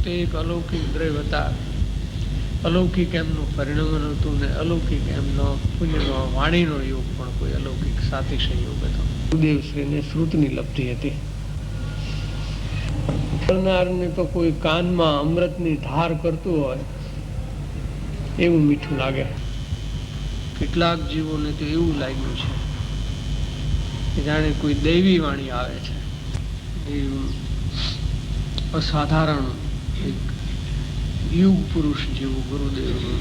તે એક અલૌકિક દ્રવ્ય હતા. અલૌકિક એમનું પરિણમન હતું ને અલૌકિક એમનો પુણ્યનો વાણીનો યોગ પણ કોઈ અલૌકિક સાતિશય યોગ હતો. ગુરુદેવશ્રીને શ્રુતની લબ્ધિ હતી. કરનારને તો કોઈ કાનમાં અમૃતની ધાર કરતું હોય એવું મીઠું લાગે. કેટલાક જીવોને તો એવું લાગ્યું છે કે જાણે કોઈ દૈવી વાણી આવે છે. અસાધારણ એક યુગ પુરુષ જેવું ગુરુદેવનું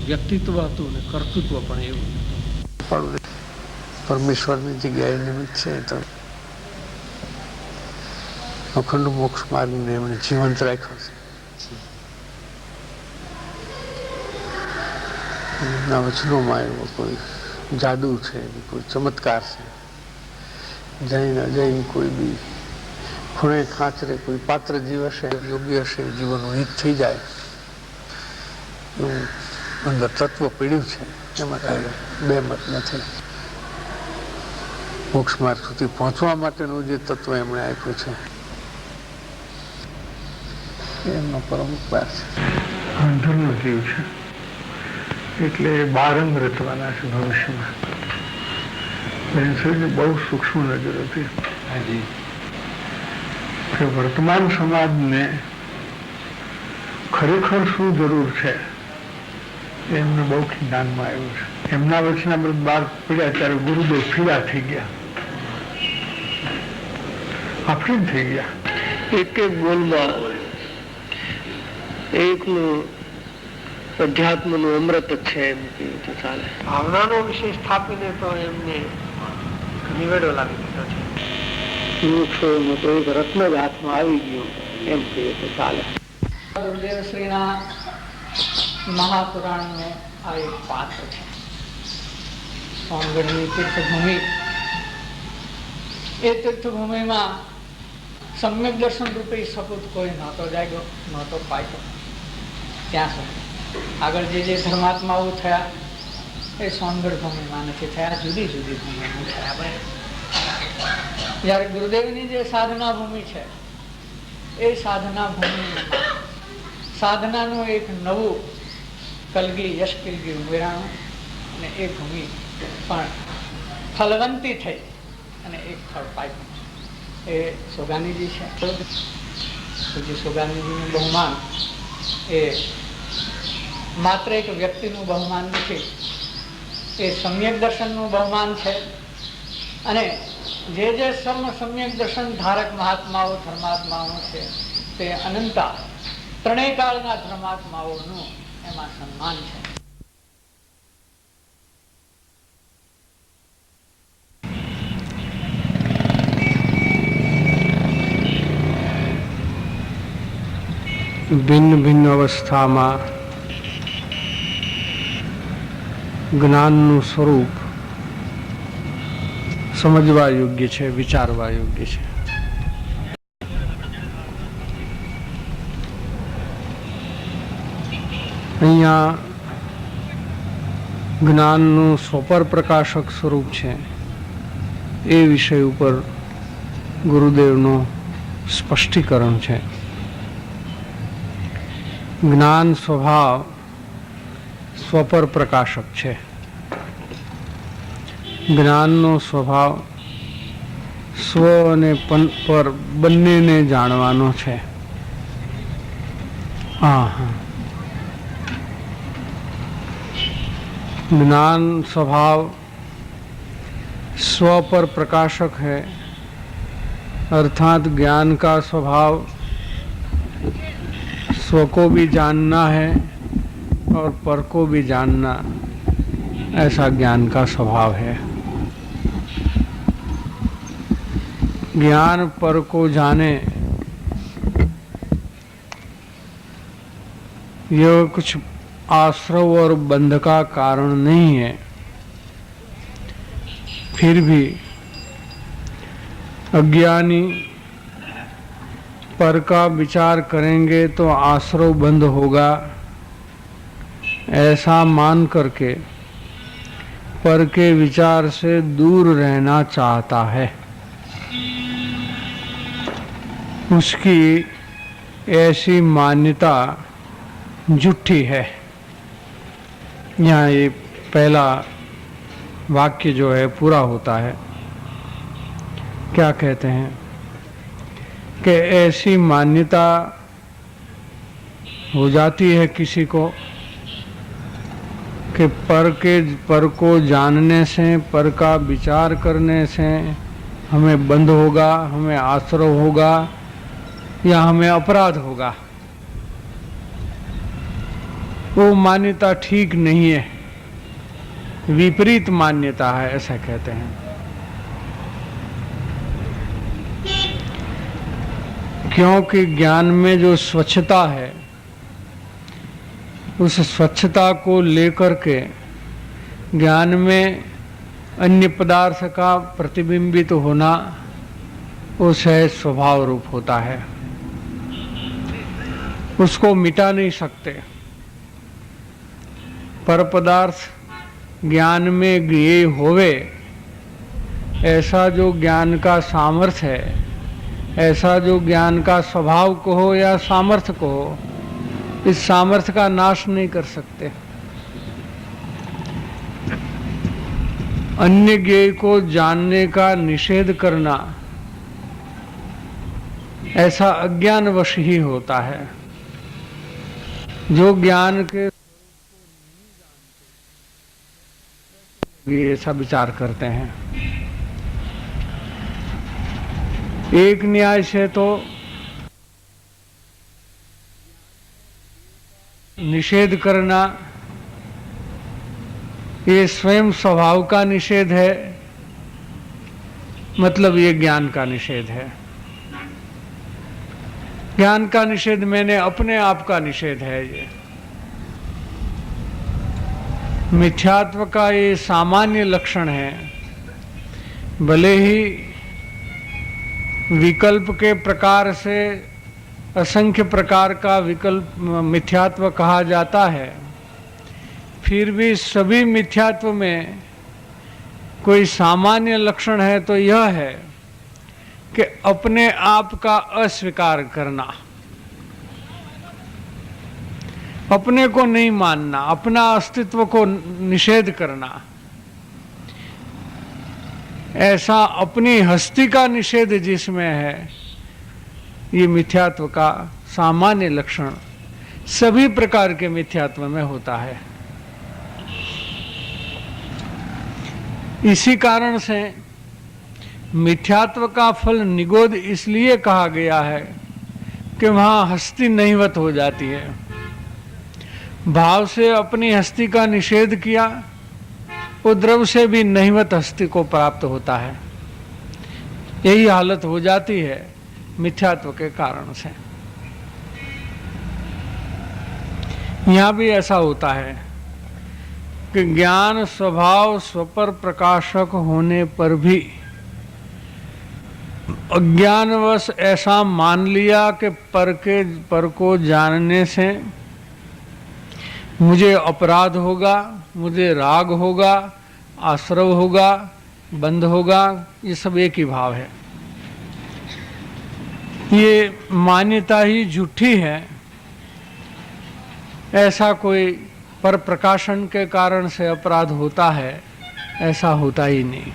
વ્યક્તિત્વ હતું ને કર્તૃત્વ પણ એવું હતું. પરમેશ્વરની જગ્યાએ નિમિત્ત છે તો અખંડ મોક્ષ માર્ગને એમણે જીવંત રાખ્યો છે. એમના વચનોમાં એવો કોઈ જાદુ છે, કોઈ ચમત્કાર છે. જઈને અજય કોઈ બી ખૂણે ખાંચરે કોઈ પાત્ર જીવ હશે, યોગ્ય હશે, જીવનનું હિત થઈ જાય એવું અંદર તત્વ પીડ્યું છે. એમાં કાંઈ બે મત નથી. મોક્ષ માર્ગ સુધી પહોંચવા માટેનું જે તત્વ એમણે આપ્યું છે એમનો પરમ ઉપકાર છે. અંધરનો જીવ છે એટલે બારંગ રચવાના છે ભવિષ્યમાં. બહુ સૂક્ષ્મ નજર હતી કે વર્તમાન સમાજને ખરેખર શું જરૂર છે એમને બહુ જ્ઞાનમાં આવ્યું છે. એમના વચનામૃત બહાર પડ્યા ત્યારે ગુરુદેવ ફીરા થઈ ગયા, આફરીન થઈ ગયા. એક એક બોલમાં એકનું અધ્યાત્મનું અમૃત જ છે એમ કહ્યું તો ચાલે. ભાવનાનો વિષય સ્થાપીને તો એમને નિવેડો લાવી દીધો છે. તો એક રત્ન જ હાથમાં આવી ગયું એમ કહીએ તો ચાલે. ગુરુદેવશ્રીના મહાપુરાણનું આ એક પાત્ર છે. સોનગઢની તીર્થભૂમિ, એ તીર્થભૂમિમાં સમ્યક દર્શન રૂપે સપૂત કોઈ નહોતો જાગ્યો, નહોતો પાક્યો. ત્યાં સુધી આગળ જે ધર્માત્માઓ થયા એ સોનગઢ ભૂમિમાં નથી થયા, જુદી જુદી ભૂમિમાં થયા. જ્યારે ગુરુદેવની જે સાધના ભૂમિ છે એ સાધના ભૂમિમાં સાધનાનું એક નવું કલગી યશ કલગી ઉમેરાણું અને એ ભૂમિ પણ ફલવંતી થઈ અને એક ફળ પાક્યું. એ સોગાનીજી છે. જે સોગાનીજીનું બહુમાન એ માત્ર એક વ્યક્તિનું બહુમાન નથી, એ સમ્યક દર્શનનું બહુમાન છે. અને જે સમ્યક દર્શન ધારક મહાત્માઓ ધર્માત્માઓ છે તે અનંતા ત્રણેય કાળના ધર્માત્માઓનું એમાં સન્માન છે. ભિન્ન ભિન્ન અવસ્થામાં જ્ઞાનનું સ્વરૂપ સમજવા યોગ્ય છે, વિચારવા યોગ્ય છે. અહીંયા જ્ઞાનનું સ્વપર પ્રકાશક સ્વરૂપ છે એ વિષય ઉપર ગુરુદેવનું સ્પષ્ટીકરણ છે. જ્ઞાન સ્વભાવ સ્વપર પ્રકાશક છે. જ્ઞાનનો સ્વભાવ સ્વ અને પર બંનેને જાણવાનો છે. ज्ञान स्वभाव स्व पर प्रकाशक है, अर्थात ज्ञान का स्वभाव स्व को भी जानना है और पर को भी जानना, ऐसा ज्ञान का स्वभाव है. ज्ञान पर को जाने यह कुछ आश्रव और बंध का कारण नहीं है. फिर भी अज्ञानी पर का विचार करेंगे तो आश्रव बंध होगा, ऐसा मान करके पर के विचार से दूर रहना चाहता है. उसकी ऐसी मान्यता झूठी है। यहाँ ये पहला वाक्य जो है पूरा होता है। क्या कहते हैं कि ऐसी मान्यता हो जाती है किसी को कि पर को जानने से, पर का विचार करने से हमें बंध होगा, हमें आश्रय होगा या हमें अपराध होगा। वो मान्यता ठीक नहीं है, विपरीत मान्यता है, ऐसा कहते हैं। क्योंकि ज्ञान में जो स्वच्छता है, उस स्वच्छता को लेकर के ज्ञान में अन्य पदार्थ का प्रतिबिंबित होना वो सहज स्वभाव रूप होता है, उसको मिटा नहीं सकते। पर पदार्थ ज्ञान में ज्ञेय होवे, ऐसा जो ज्ञान का सामर्थ्य है, ऐसा जो ज्ञान का स्वभाव को हो या सामर्थ्य को हो, इस सामर्थ्य का नाश नहीं कर सकते। अन्य ज्ञेय को जानने का निषेध करना ऐसा अज्ञानवश ही होता है। जो ज्ञान के ये ऐसा विचार करते हैं। एक न्याय से तो निषेध करना ये स्वयं स्वभाव का निषेध है, मतलब ये ज्ञान का निषेध है। ज्ञान का निषेध मैंने अपने आप का निषेध है। ये मिथ्यात्व का ये सामान्य लक्षण है। भले ही विकल्प के प्रकार से असंख्य प्रकार का विकल्प मिथ्यात्व कहा जाता है, फिर भी सभी मिथ्यात्व में कोई सामान्य लक्षण है तो यह है कि अपने आप का अस्वीकार करना, अपने को नहीं मानना, अपना अस्तित्व को निषेध करना। ऐसा अपनी हस्ती का निषेध जिसमें है, ये मिथ्यात्व का सामान्य लक्षण सभी प्रकार के मिथ्यात्व में होता है। इसी कारण से मिथ्यात्व का फल निगोद इसलिए कहा गया है कि वहां हस्ती नहीवत हो जाती है। भाव से अपनी हस्ती का निषेध किया, वो द्रव से भी नहीवत हस्ती को प्राप्त होता है। यही हालत हो जाती है मिथ्यात्व के कारण से। यहां भी ऐसा होता है कि ज्ञान स्वभाव स्वपर प्रकाशक होने पर भी अज्ञानवश ऐसा मान लिया कि पर को जानने से मुझे अपराध होगा, मुझे राग होगा, आश्रव होगा, बंध होगा। ये सब एक ही भाव है। ये मान्यता ही झूठी है। ऐसा कोई पर प्रकाशन के कारण से अपराध होता है, ऐसा होता ही नहीं।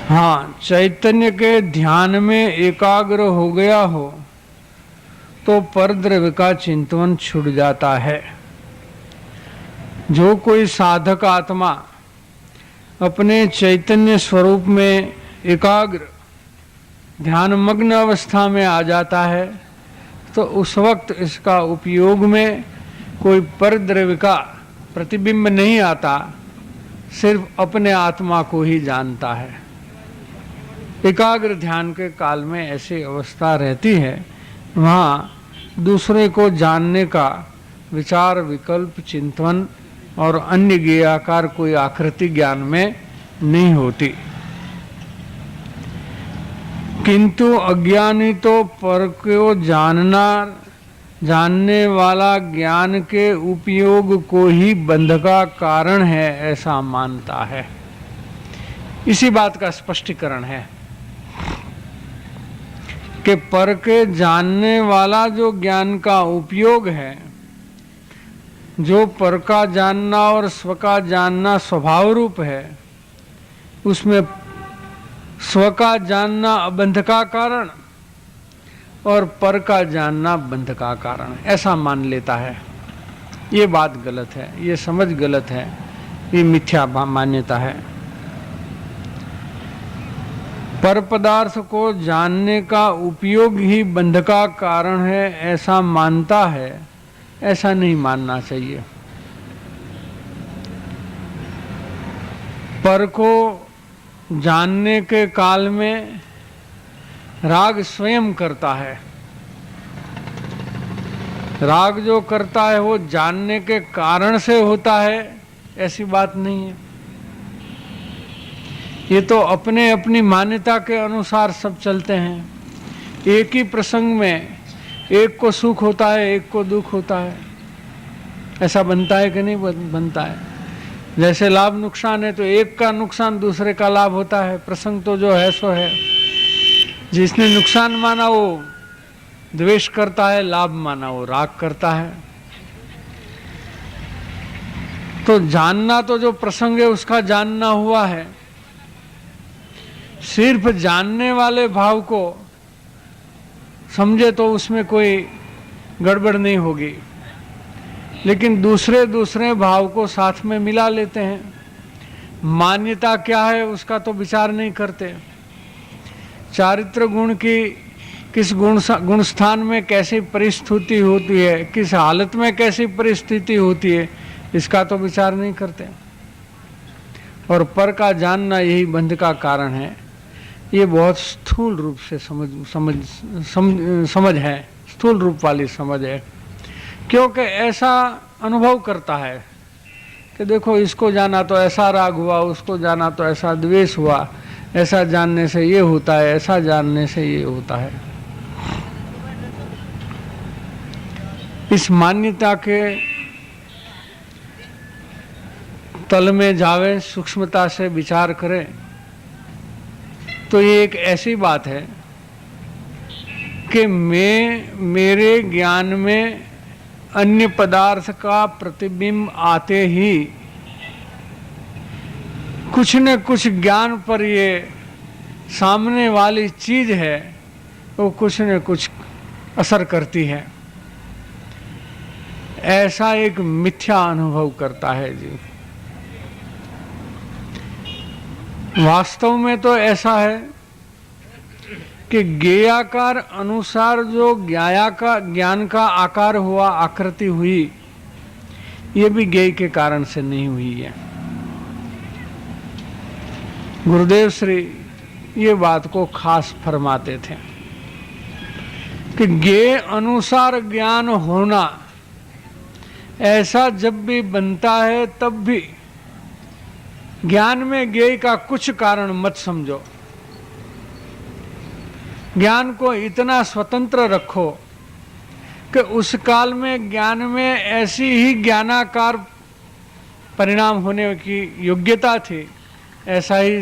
हाँ, चैतन्य के ध्यान में एकाग्र हो गया हो तो परद्रव्य का चिंतन छूट जाता है। जो कोई साधक आत्मा अपने चैतन्य स्वरूप में एकाग्र ध्यानमग्न अवस्था में आ जाता है तो उस वक्त इसका उपयोग में कोई परद्रव्य का प्रतिबिंब नहीं आता, सिर्फ अपने आत्मा को ही जानता है। एकाग्र ध्यान के काल में ऐसी अवस्था रहती है, वहाँ दूसरे को जानने का विचार, विकल्प, चिंतन और अन्य ज्ञेयाकार कोई आकृति ज्ञान में नहीं होती। किंतु अज्ञानी तो पर को जानने वाला ज्ञान के उपयोग को ही बंध का कारण है, ऐसा मानता है। इसी बात का स्पष्टीकरण है। कि पर के जानने वाला जो ज्ञान का उपयोग है, जो पर का जानना और स्व का जानना स्वभाव रूप है, उसमें स्व का जानना अबंध का कारण और पर का जानना बंध का कारण, ऐसा मान लेता है। ये बात गलत है, ये समझ गलत है, ये मिथ्या मान्यता है। पर पदार्थ को जानने का उपयोग ही बंध का कारण है ऐसा मानता है, ऐसा नहीं मानना चाहिए। पर को जानने के काल में राग स्वयं करता है। राग जो करता है वो जानने के कारण से होता है, ऐसी बात नहीं है। ये तो अपने अपनी मान्यता के अनुसार सब चलते हैं। एक ही प्रसंग में एक को सुख होता है, एक को दुख होता है, ऐसा बनता है कि नहीं बनता है? जैसे लाभ नुकसान है तो एक का नुकसान दूसरे का लाभ होता है। प्रसंग तो जो है सो है। जिसने नुकसान माना वो द्वेष करता है, लाभ माना वो राग करता है। तो जानना तो जो प्रसंग है उसका जानना हुआ है। सिर्फ जानने वाले भाव को समझे तो उसमें कोई गड़बड़ नहीं होगी, लेकिन दूसरे दूसरे भाव को साथ में मिला लेते हैं। मान्यता क्या है उसका तो विचार नहीं करते। चारित्र गुण की किस गुण स्थान में कैसी परिस्थिति होती है, किस हालत में कैसी परिस्थिति होती है, इसका तो विचार नहीं करते। और पर का जानना यही बंध का कारण है। ये बहुत स्थूल रूप से समझ है, स्थूल रूप वाली समझ है। क्योंकि ऐसा अनुभव करता है कि देखो इसको जाना तो ऐसा राग हुआ, उसको जाना तो ऐसा द्वेष हुआ, ऐसा जानने से ये होता है, ऐसा जानने से ये होता है। इस मान्यता के तल में जावे, सूक्ष्मता से विचार करें तो ये एक ऐसी बात है कि मेरे ज्ञान में अन्य पदार्थ का प्रतिबिंब आते ही कुछ न कुछ ज्ञान पर ये सामने वाली चीज है वो कुछ न कुछ असर करती है, ऐसा एक मिथ्या अनुभव करता है जी। वास्तव में तो ऐसा है कि ज्ञेयाकार अनुसार जो ज्ञान का आकार हुआ, आकृति हुई, ये भी ज्ञेय के कारण से नहीं हुई है। गुरुदेव श्री ये बात को खास फरमाते थे कि ज्ञेय अनुसार ज्ञान होना ऐसा जब भी बनता है तब भी ज्ञान में ज्ञेय का कुछ कारण मत समझो। ज्ञान को इतना स्वतंत्र रखो कि उस काल में ज्ञान में ऐसी ही ज्ञानाकार परिणाम होने की योग्यता थी, ऐसा ही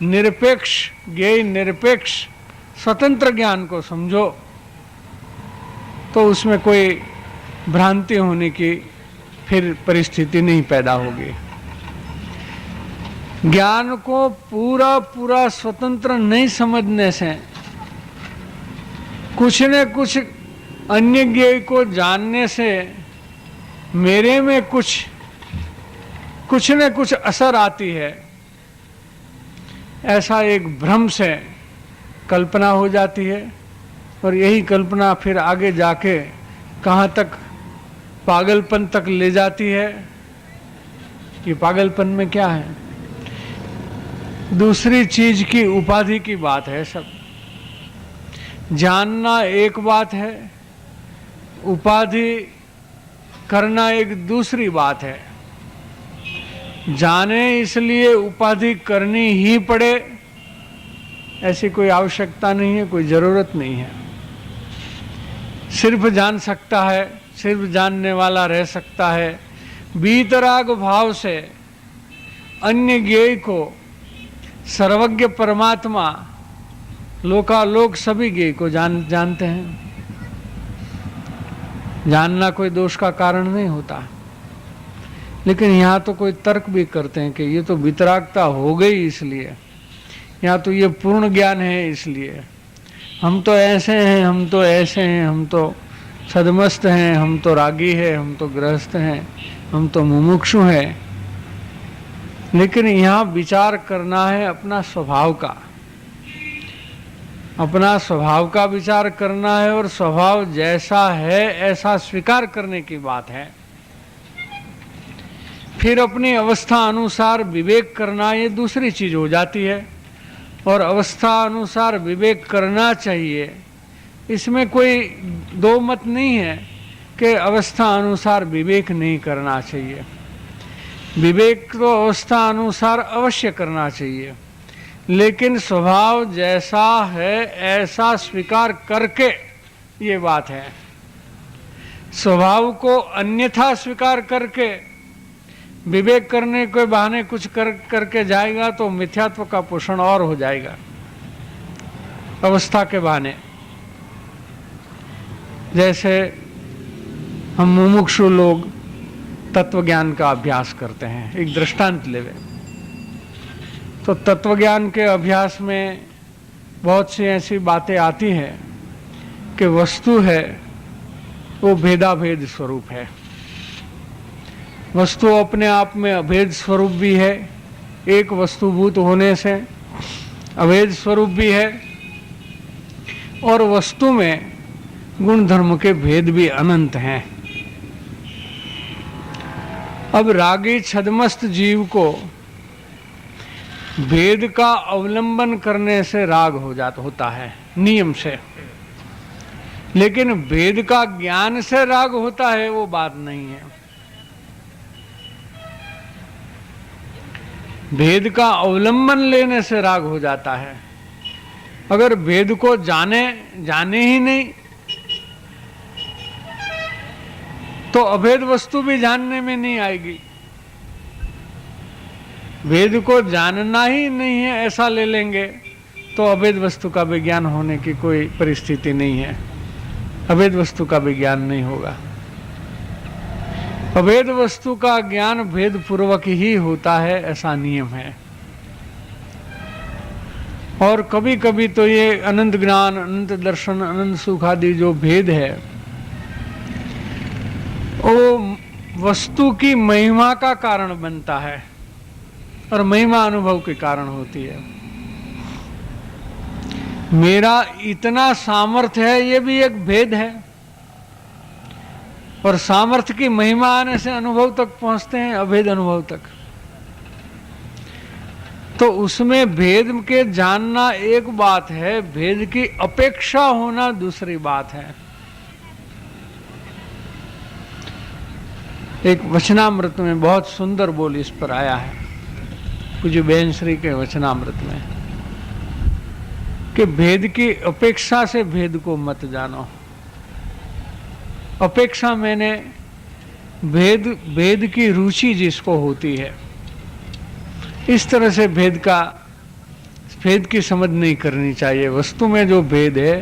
निरपेक्ष ज्ञेय, निरपेक्ष स्वतंत्र ज्ञान को समझो तो उसमें कोई भ्रांति होने की फिर परिस्थिति नहीं पैदा होगी। ज्ञान को पूरा पूरा स्वतंत्र नहीं समझने से कुछ न कुछ अन्य ज्ञेय को जानने से मेरे में कुछ न कुछ असर आती है, ऐसा एक भ्रम से कल्पना हो जाती है। और यही कल्पना फिर आगे जाके कहाँ तक पागलपन तक ले जाती है। ये पागलपन में क्या है? दूसरी चीज की उपाधि की बात है। सब जानना एक बात है, उपाधि करना एक दूसरी बात है। जाने इसलिए उपाधि करनी ही पड़े ऐसी कोई आवश्यकता नहीं है, कोई जरूरत नहीं है। सिर्फ जान सकता है, सिर्फ जानने वाला रह सकता है। बीतराग भाव से अन्य ज्ञेय को सर्वज्ञ परमात्मा लोकालोक सभी ज्ञेय को जानते हैं। जानना कोई दोष का कारण नहीं होता। लेकिन यहाँ तो कोई तर्क भी करते हैं कि ये तो वितरागता हो गई इसलिए, यहाँ तो ये पूर्ण ज्ञान है इसलिए, हम तो ऐसे हैं, हम तो ऐसे हैं, हम तो सदमस्त हैं, हम तो रागी हैं, हम तो गृहस्थ हैं, हम तो मुमुक्षु हैं। लेकिन यहाँ विचार करना है अपना स्वभाव का, अपना स्वभाव का विचार करना है, और स्वभाव जैसा है ऐसा स्वीकार करने की बात है। फिर अपनी अवस्था अनुसार विवेक करना ये दूसरी चीज हो जाती है। और अवस्था अनुसार विवेक करना चाहिए, इसमें कोई दो मत नहीं है कि अवस्था अनुसार विवेक नहीं करना चाहिए। विवेक तो अवस्था अनुसार अवश्य करना चाहिए, लेकिन स्वभाव जैसा है ऐसा स्वीकार करके ये बात है। स्वभाव को अन्यथा स्वीकार करके विवेक करने के बहाने कुछ करके जाएगा तो मिथ्यात्व का पोषण और हो जाएगा अवस्था के बहाने। जैसे हम मुमुक्षु लोग तत्व ज्ञान का अभ्यास करते हैं, एक दृष्टांत लेवे तो तत्व ज्ञान के अभ्यास में बहुत सी ऐसी बातें आती हैं कि वस्तु है वो भेदाभेद स्वरूप है। वस्तु अपने आप में अभेद स्वरूप भी है, एक वस्तुभूत होने से अभेद स्वरूप भी है, और वस्तु में गुण धर्म के भेद भी अनंत हैं। अब रागी छदमस्त जीव को भेद का अवलंबन करने से राग होता है नियम से, लेकिन भेद का ज्ञान से राग होता है वो बात नहीं है। भेद का अवलंबन लेने से राग हो जाता है। अगर भेद को जाने ही नहीं तो अभेद वस्तु भी जानने में नहीं आएगी। भेद को जानना ही नहीं है ऐसा ले लेंगे तो अभेद वस्तु का विज्ञान होने की कोई परिस्थिति नहीं है, अभेद वस्तु का विज्ञान नहीं होगा। अभेद वस्तु का ज्ञान भेद पूर्वक ही होता है, ऐसा नियम है। और कभी कभी तो ये अनंत ज्ञान, अनंत दर्शन, अनंत सुख आदि जो भेद है वो वस्तु की महिमा का कारण बनता है और महिमा अनुभव के कारण होती है। मेरा इतना सामर्थ्य है ये भी एक भेद है, और सामर्थ्य की महिमा आने से अनुभव तक पहुंचते हैं, अभेद अनुभव तक। तो उसमें भेद के जानना एक बात है, भेद की अपेक्षा होना दूसरी बात है। एक वचनामृत में बहुत सुंदर बोल इस पर आया है, पूज्य बेन श्री के वचनामृत में, कि भेद की अपेक्षा से भेद को मत जानो। अपेक्षा मैंने भेद की रुचि जिसको होती है, इस तरह से भेद की समझ नहीं करनी चाहिए। वस्तु में जो भेद है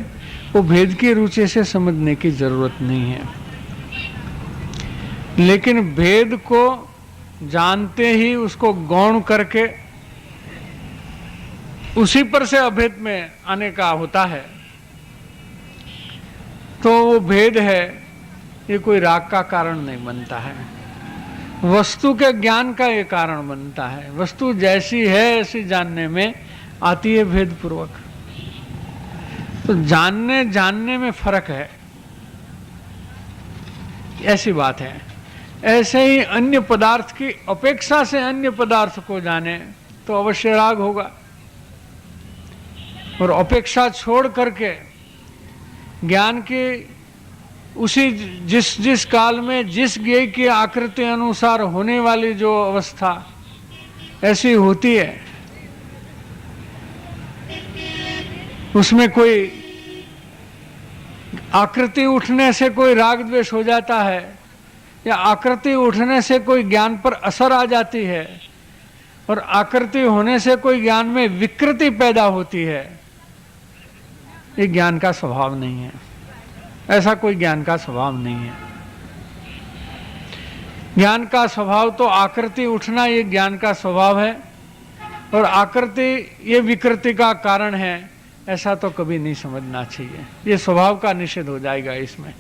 वो भेद की रुचि से समझने की जरूरत नहीं है। लेकिन भेद को जानते ही उसको गौण करके उसी पर से अभेद में आने का होता है, तो वो भेद है ये कोई राग का कारण नहीं बनता है, वस्तु के ज्ञान का ये कारण बनता है। वस्तु जैसी है ऐसी जानने में आती है भेद पूर्वक। तो जानने में फर्क है, ऐसी बात है। ऐसे ही अन्य पदार्थ की अपेक्षा से अन्य पदार्थ को जाने तो अवश्य राग होगा, और अपेक्षा छोड़ करके ज्ञान की उसी जिस काल में जिस ज्ञेय की आकृति अनुसार होने वाली जो अवस्था ऐसी होती है, उसमें कोई आकृति उठने से कोई राग द्वेष हो जाता है, या आकृति उठने से कोई ज्ञान पर असर आ जाती है, और आकृति होने से कोई ज्ञान में विकृति पैदा होती है, ये ज्ञान का स्वभाव नहीं है। ऐसा कोई ज्ञान का स्वभाव नहीं है। ज्ञान का स्वभाव तो आकृति उठना, ये ज्ञान का स्वभाव है, और आकृति ये विकृति का कारण है, ऐसा तो कभी नहीं समझना चाहिए। ये स्वभाव का निषेध हो जाएगा इसमें।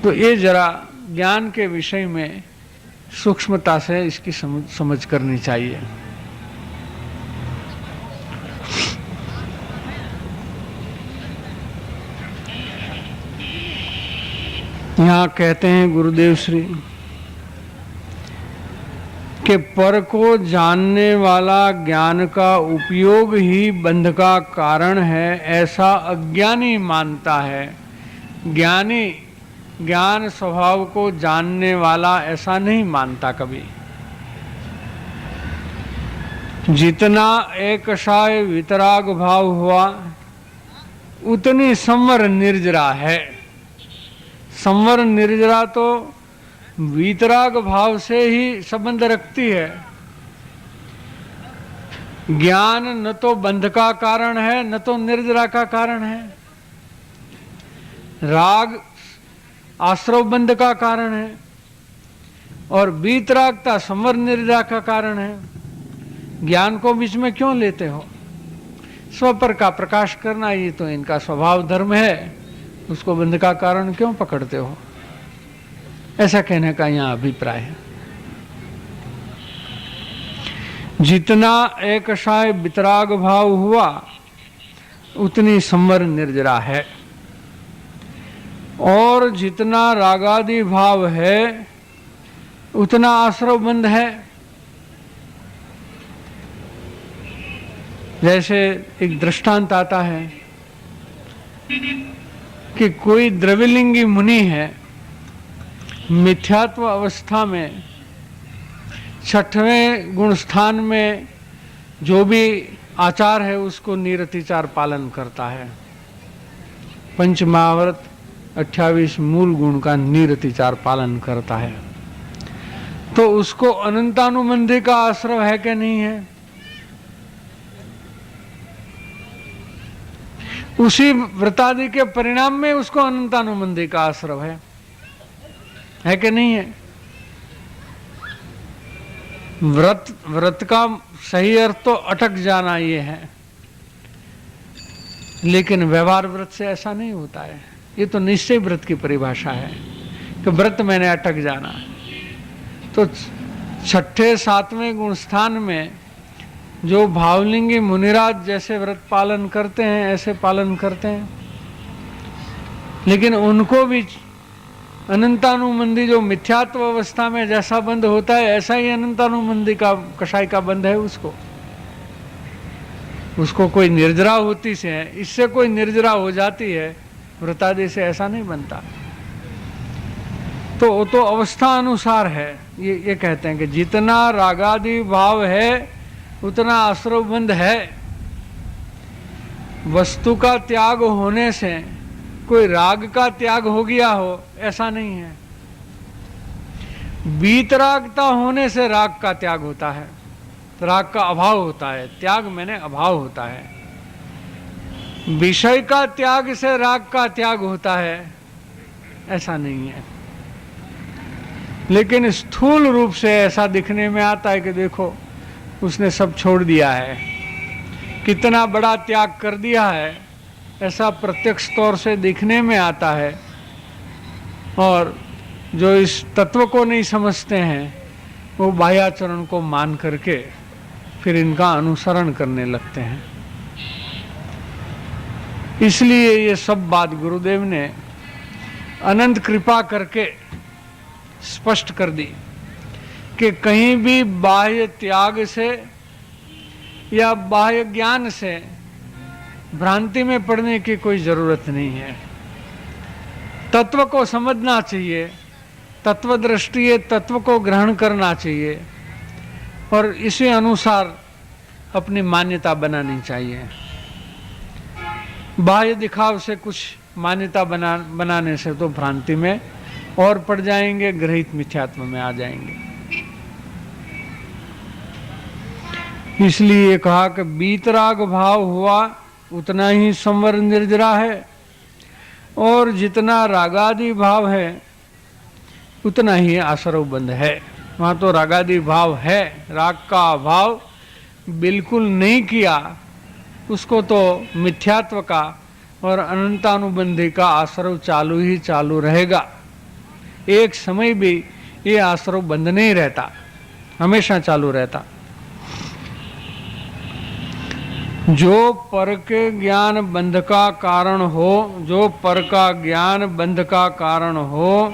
तो ये जरा ज्ञान के विषय में सूक्ष्मता से इसकी समझ करनी चाहिए। यहाँ कहते हैं गुरुदेव श्री कि पर को जानने वाला ज्ञान का उपयोग ही बंध का कारण है, ऐसा अज्ञानी मानता है। ज्ञानी ज्ञान स्वभाव को जानने वाला ऐसा नहीं मानता कभी। जितना एकशाय वितराग भाव हुआ उतनी संवर निर्जरा है। संवर निर्जरा तो वीतराग भाव से ही संबंध रखती है। ज्ञान न तो बंध का कारण है न तो निर्जरा का कारण है। राग आश्रव बंध का कारण है और वीतरागता संवर निर्जरा का कारण है। ज्ञान को बीच में क्यों लेते हो? स्वपर का प्रकाश करना ये तो इनका स्वभाव धर्म है, उसको बंध का कारण क्यों पकड़ते हो? ऐसा कहने का यहाँ अभिप्राय है। जितना एकशाय वितराग भाव हुआ उतनी संवर निर्जरा है, और जितना रागादि भाव है उतना आश्रव बंध है। जैसे एक दृष्टांत आता है कि कोई द्रविलिंगी मुनि है, मिथ्यात्व अवस्था में 6वें गुण स्थान में जो भी आचार है उसको निरतिचार पालन करता है। पंच महाव्रत 28 मूल गुण का निरतिचार पालन करता है। तो उसको अनंतानुबंधी का आश्रय है कि नहीं है? उसी व्रतादि के परिणाम में उसको अनंतानुबंधी का आश्रय है कि नहीं है? व्रत का सही अर्थ तो अटक जाना ये है, लेकिन व्यवहार व्रत से ऐसा नहीं होता है। ये तो निश्चय व्रत की परिभाषा है कि व्रत मैंने अटक जाना। तो 6ठे 7वें गुण स्थान में जो भावलिंगी मुनिराज जैसे व्रत पालन करते हैं ऐसे पालन करते हैं, लेकिन उनको भी अनंतानुबंधी जो मिथ्यात्व अवस्था में जैसा बंध होता है ऐसा ही अनंतानुबंधी का कषाय का बंध है। उसको कोई निर्जरा होती से है, इससे कोई निर्जरा हो जाती है, व्रतादि से ऐसा नहीं बनता। तो अवस्था अनुसार है। ये कहते हैं कि जितना रागादि भाव है उतना आश्रव बंध है। वस्तु का त्याग होने से कोई राग का त्याग हो गया हो ऐसा नहीं है। वीतरागता होने से राग का त्याग होता है, राग का अभाव होता है। त्याग मैंने अभाव होता है। विषय का त्याग से राग का त्याग होता है ऐसा नहीं है। लेकिन स्थूल रूप से ऐसा दिखने में आता है कि देखो उसने सब छोड़ दिया है, कितना बड़ा त्याग कर दिया है, ऐसा प्रत्यक्ष तौर से दिखने में आता है। और जो इस तत्व को नहीं समझते हैं वो बाह्याचरण को मान करके फिर इनका अनुसरण करने लगते हैं। इसलिए ये सब बात गुरुदेव ने अनंत कृपा करके स्पष्ट कर दी कि कहीं भी बाह्य त्याग से या बाह्य ज्ञान से भ्रांति में पड़ने की कोई जरूरत नहीं है। तत्व को समझना चाहिए, तत्व दृष्टि तत्व को ग्रहण करना चाहिए और इसी अनुसार अपनी मान्यता बनानी चाहिए। बाह्य दिखाव से कुछ मान्यता बनाने से तो भ्रांति में और पड़ जाएंगे, ग्रहित मिथ्यात्व में आ जाएंगे। इसलिए कहा कि वीतराग भाव हुआ उतना ही संवर निर्जरा है, और जितना रागादि भाव है उतना ही आसरव बंध है। वहाँ तो रागादि भाव है, राग का अभाव बिल्कुल नहीं किया, उसको तो मिथ्यात्व का और अनंतानुबंधी का आश्रव चालू ही चालू रहेगा। एक समय भी ये आश्रव बंद नहीं रहता, हमेशा चालू रहता। जो पर के ज्ञान बंध का कारण हो, जो पर का ज्ञान बंध का कारण हो,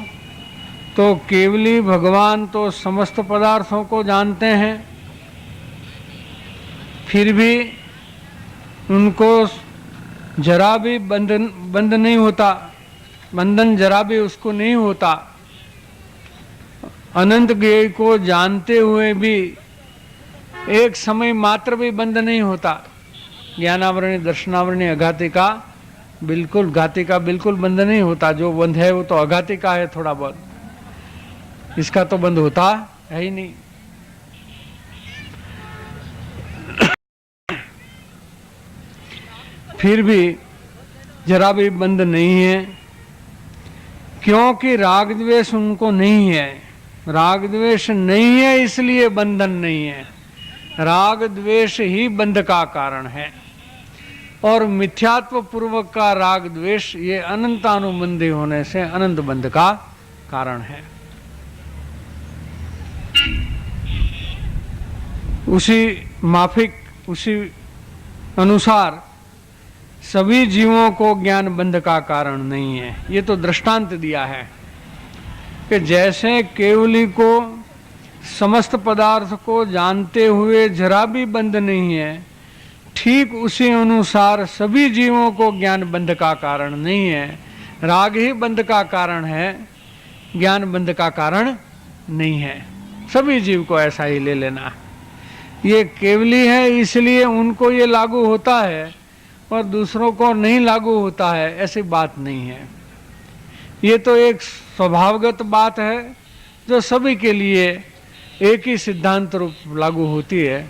तो केवली भगवान तो समस्त पदार्थों को जानते हैं, फिर भी उनको जरा भी बंध नहीं होता, बंधन जरा भी उसको नहीं होता। अनंत ज्ञेय को जानते हुए भी एक समय मात्र भी बंध नहीं होता। ज्ञानावरणी दर्शनावरणी अघाती का बिल्कुल, घाती का बिल्कुल बंध नहीं होता। जो बंध है वो तो अघाती का है थोड़ा बहुत, इसका तो बंध होता है ही नहीं। फिर भी जरा भी बंद नहीं है, क्योंकि राग द्वेष उनको नहीं है। राग द्वेष नहीं है इसलिए बंधन नहीं है, राग द्वेष ही बंध का कारण है। और मिथ्यात्व पूर्वक का राग द्वेष ये अनंतानुबंधी होने से अनंत बंध का कारण है। उसी माफिक, उसी अनुसार सभी जीवों को ज्ञान बंध का कारण नहीं है। ये तो दृष्टांत दिया है कि जैसे केवली को समस्त पदार्थ को जानते हुए जरा भी बंध नहीं है, ठीक उसी अनुसार सभी जीवों को ज्ञान बंध का कारण नहीं है। राग ही बंध का कारण है, ज्ञान बंध का कारण नहीं है। सभी जीव को ऐसा ही ले लेना। ये केवली है इसलिए उनको ये लागू होता है और दूसरों को नहीं लागू होता है, ऐसी बात नहीं है। ये तो एक स्वभावगत बात है जो सभी के लिए एक ही सिद्धांत रूप लागू होती है।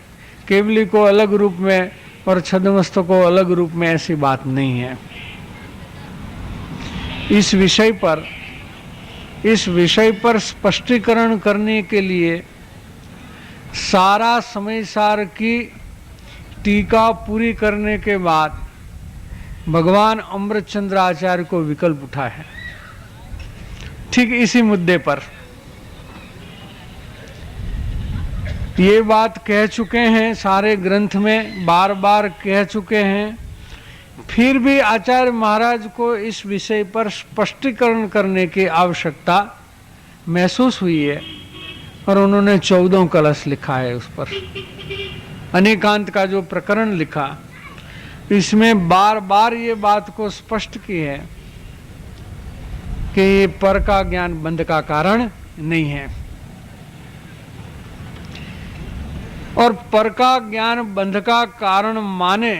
केवली को अलग रूप में और छद्मस्त को अलग रूप में ऐसी बात नहीं है। इस विषय पर स्पष्टीकरण करने के लिए सारा समय सार की टीका पूरी करने के बाद भगवान अमृतचंद्र आचार्य को विकल्प उठा है। ठीक इसी मुद्दे पर ये बात कह चुके हैं, सारे ग्रंथ में बार बार कह चुके हैं, फिर भी आचार्य महाराज को इस विषय पर स्पष्टीकरण करने की आवश्यकता महसूस हुई है और उन्होंने 14 कलश लिखा है। उस पर अनेकांत का जो प्रकरण लिखा, इसमें बार बार ये बात को स्पष्ट की है कि ये पर का ज्ञान बंध का कारण नहीं है। और पर का ज्ञान बंध का कारण माने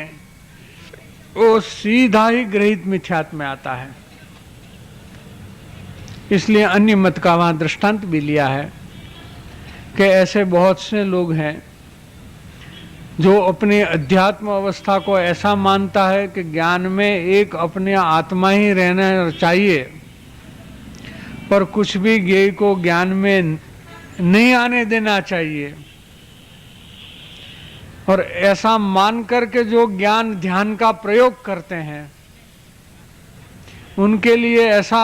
वो सीधा ही ग्रहित मिथ्यात्व में आता है। इसलिए अन्य मत का वहां दृष्टांत भी लिया है कि ऐसे बहुत से लोग हैं जो अपनी अध्यात्म अवस्था को ऐसा मानता है कि ज्ञान में एक अपने आत्मा ही रहना चाहिए, पर कुछ भी ज्ञेय को ज्ञान में नहीं आने देना चाहिए। और ऐसा मान करके जो ज्ञान ध्यान का प्रयोग करते हैं उनके लिए ऐसा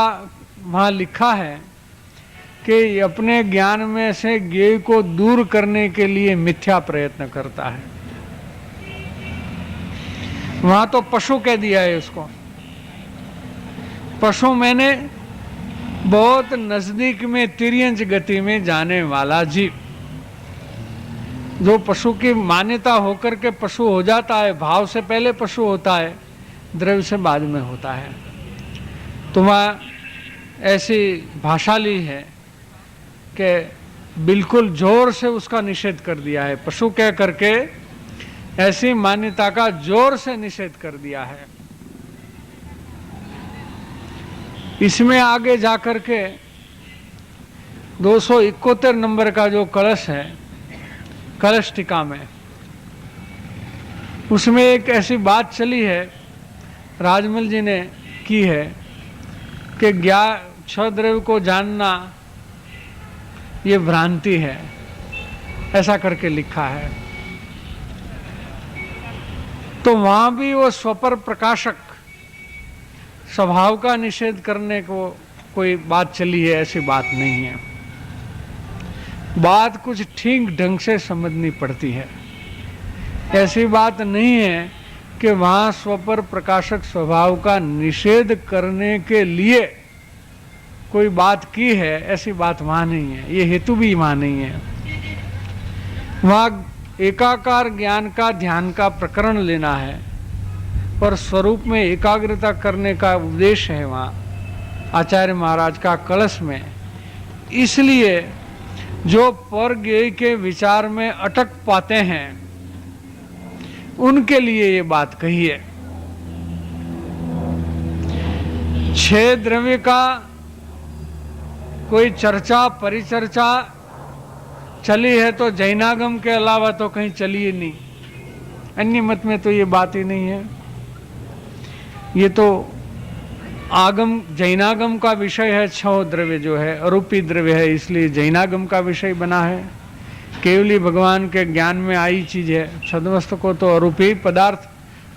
वहाँ लिखा है कि अपने ज्ञान में से ज्ञेय को दूर करने के लिए मिथ्या प्रयत्न करता है। वहां तो पशु कह दिया है उसको। पशु मैंने बहुत नजदीक में तिर्यंच गति में जाने वाला जीव, जो पशु की मान्यता होकर के पशु हो जाता है। भाव से पहले पशु होता है, द्रव्य से बाद में होता है। तो वहाँ ऐसी भाषा ली है कि बिल्कुल जोर से उसका निषेध कर दिया है। पशु कह करके ऐसी मान्यता का जोर से निषेध कर दिया है। इसमें आगे जाकर के 271 नंबर का जो कलश है, कलश टीका में उसमें एक ऐसी बात चली है, राजमल जी ने की है कि छह द्रव्य को जानना ये भ्रांति है, ऐसा करके लिखा है। तो वहां भी वो स्वपर प्रकाशक स्वभाव का निषेध करने को कोई बात चली है, ऐसी बात नहीं है। बात कुछ ठीक ढंग से समझनी पड़ती है। ऐसी बात नहीं है कि वहां स्वपर प्रकाशक स्वभाव का निषेध करने के लिए कोई बात की है, ऐसी बात वहां नहीं है। ये हेतु भी वहां नहीं है। वहां एकाकार ज्ञान का ध्यान का प्रकरण लेना है और स्वरूप में एकाग्रता करने का उपदेश है वहां आचार्य महाराज का कलश में। इसलिए जो पर ज्ञेय के विचार में अटक पाते हैं उनके लिए ये बात कही है। छह द्रव्य का कोई चर्चा परिचर्चा चली है तो जैनागम के अलावा तो कहीं चली ही नहीं। अन्य मत में तो ये बात ही नहीं है। ये तो आगम जैनागम का विषय है। छह द्रव्य जो है अरूपी द्रव्य है, इसलिए जैनागम का विषय बना है। केवली भगवान के ज्ञान में आई चीज है। छद्मस्त को तो अरूपी पदार्थ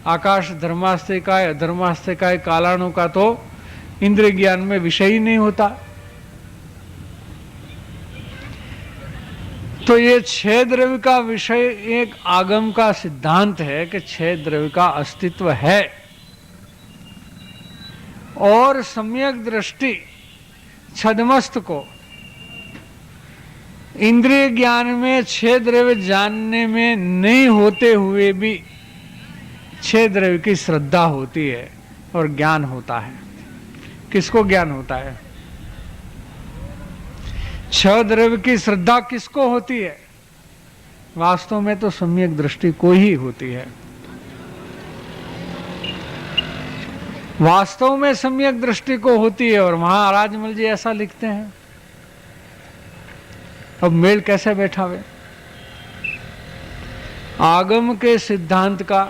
आकाश धर्मास्ते का है, अधर्मास्ते का है, कालाणु का तो इंद्रिय ज्ञान में विषय ही नहीं होता। तो ये छह द्रव्य का विषय एक आगम का सिद्धांत है कि छह द्रव्य का अस्तित्व है और सम्यक दृष्टि छद्मस्त को इंद्रिय ज्ञान में छह द्रव्य जानने में नहीं होते हुए भी छह द्रव्य की श्रद्धा होती है और ज्ञान होता है। किसको ज्ञान होता है? छह द्रव्य की श्रद्धा किसको होती है? वास्तव में तो सम्यक दृष्टि को ही होती है। वास्तव में सम्यक दृष्टि को होती है और वहां राजमल जी ऐसा लिखते हैं। अब मेल कैसे बैठावे? आगम के सिद्धांत का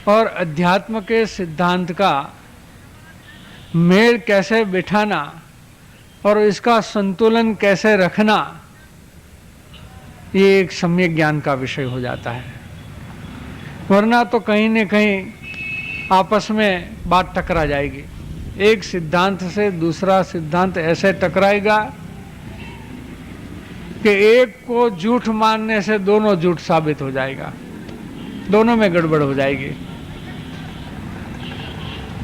और अध्यात्म के सिद्धांत का मेल कैसे बिठाना और इसका संतुलन कैसे रखना, ये एक सम्यक ज्ञान का विषय हो जाता है। वरना तो कहीं न कहीं आपस में बात टकरा जाएगी। एक सिद्धांत से दूसरा सिद्धांत ऐसे टकराएगा कि एक को झूठ मानने से दोनों झूठ साबित हो जाएगा, दोनों में गड़बड़ हो जाएगी।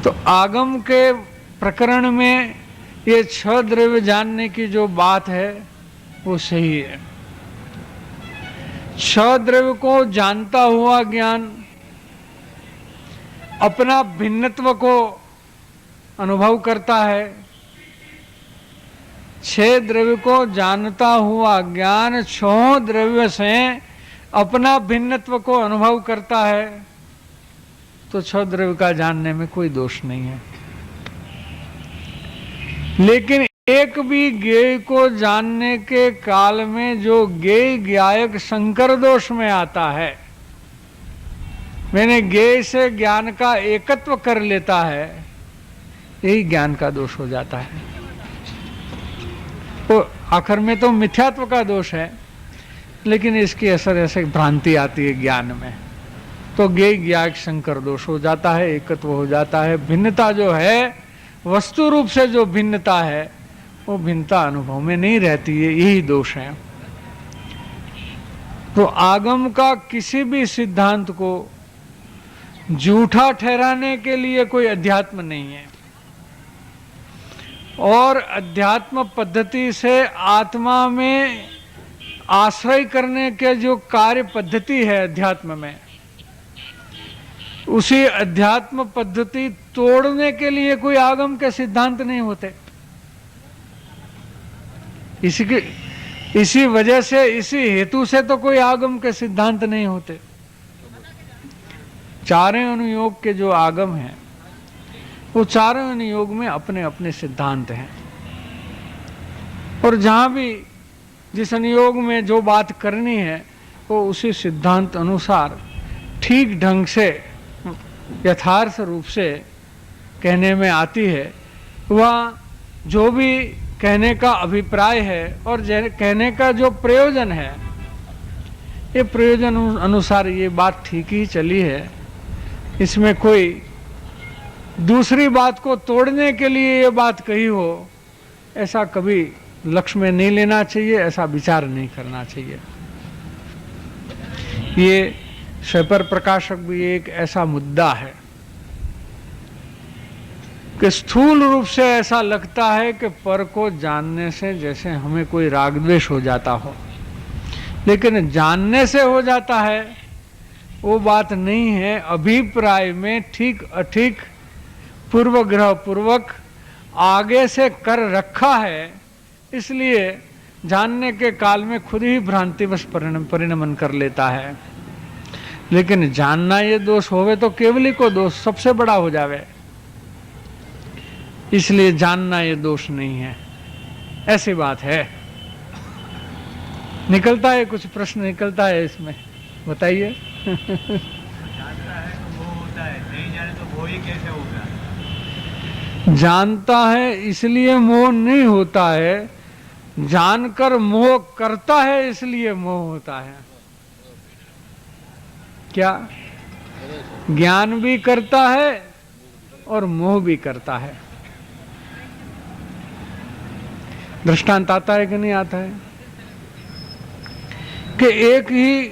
तो आगम के प्रकरण में ये छह द्रव्य जानने की जो बात है वो सही है। छह द्रव्य को जानता हुआ ज्ञान अपना भिन्नत्व को अनुभव करता है। छह द्रव्य को जानता हुआ ज्ञान छह द्रव्य से अपना भिन्नत्व को अनुभव करता है, तो छह द्रव्य का जानने में कोई दोष नहीं है। लेकिन एक भी ज्ञेय को जानने के काल में जो ज्ञेय ज्ञायक संकर दोष में आता है, मैंने ज्ञेय से ज्ञान का एकत्व कर लेता है, यही ज्ञान का दोष हो जाता है। तो आखिर में तो मिथ्यात्व का दोष है, लेकिन इसकी असर ऐसे भ्रांति आती है ज्ञान में, तो ज्ञेय ज्ञायक संकर दोष हो जाता है, एकत्व हो जाता है। भिन्नता जो है, वस्तु रूप से जो भिन्नता है, वो भिन्नता अनुभव में नहीं रहती है, यही दोष है। तो आगम का किसी भी सिद्धांत को झूठा ठहराने के लिए कोई अध्यात्म नहीं है, और अध्यात्म पद्धति से आत्मा में आश्रय करने के जो कार्य पद्धति है अध्यात्म में, उसी अध्यात्म पद्धति तोड़ने के लिए कोई आगम के सिद्धांत नहीं होते। इसी वजह से, इसी हेतु से तो कोई आगम के सिद्धांत नहीं होते। चारों अनुयोग के जो आगम हैं, वो चारों अनुयोग में अपने अपने सिद्धांत हैं, और जहां भी जिस अनुयोग में जो बात करनी है वो उसी सिद्धांत अनुसार ठीक ढंग से यथार्थ रूप से कहने में आती है, वह जो भी कहने का अभिप्राय है और कहने का जो प्रयोजन है, ये प्रयोजन अनुसार ये बात ठीक ही चली है। इसमें कोई दूसरी बात को तोड़ने के लिए ये बात कही हो, ऐसा कभी लक्ष्य में नहीं लेना चाहिए, ऐसा विचार नहीं करना चाहिए। ये स्वपर प्रकाशक भी एक ऐसा मुद्दा है कि स्थूल रूप से ऐसा लगता है कि पर को जानने से जैसे हमें कोई राग द्वेष हो जाता हो, लेकिन जानने से हो जाता है वो बात नहीं है। अभिप्राय में ठीक अठीक पूर्वग्रह पूर्वक आगे से कर रखा है, इसलिए जानने के काल में खुद ही भ्रांतिवश परिणमन कर लेता है। लेकिन जानना ये दोष होवे तो केवली को दोष सबसे बड़ा हो जावे, इसलिए जानना ये दोष नहीं है, ऐसी बात है। निकलता है कुछ प्रश्न निकलता है इसमें, बताइए। जानता है तो वो होता है, नहीं जाने तो वो ही कैसे होगा? जानता है इसलिए मोह नहीं होता है, जानकर मोह करता है इसलिए मोह होता है। क्या ज्ञान भी करता है और मोह भी करता है। दृष्टांत आता है कि नहीं आता है कि एक ही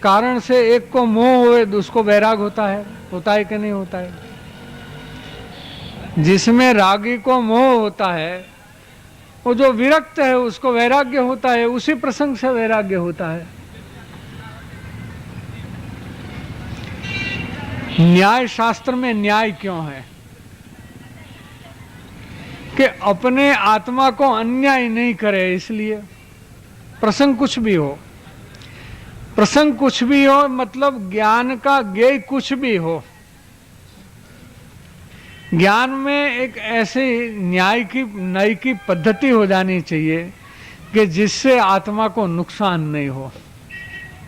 कारण से एक को मोह हुए उसको वैराग होता है कि नहीं होता है। जिसमें रागी को मोह होता है, वो जो विरक्त है उसको वैराग्य होता है, उसी प्रसंग से वैराग्य होता है। न्याय शास्त्र में न्याय क्यों है कि अपने आत्मा को अन्याय नहीं करे, इसलिए प्रसंग कुछ भी हो, प्रसंग कुछ भी हो, मतलब ज्ञान का ज्ञेय कुछ भी हो। ज्ञान में एक ऐसी न्याय की पद्धति हो जानी चाहिए कि जिससे आत्मा को नुकसान नहीं हो,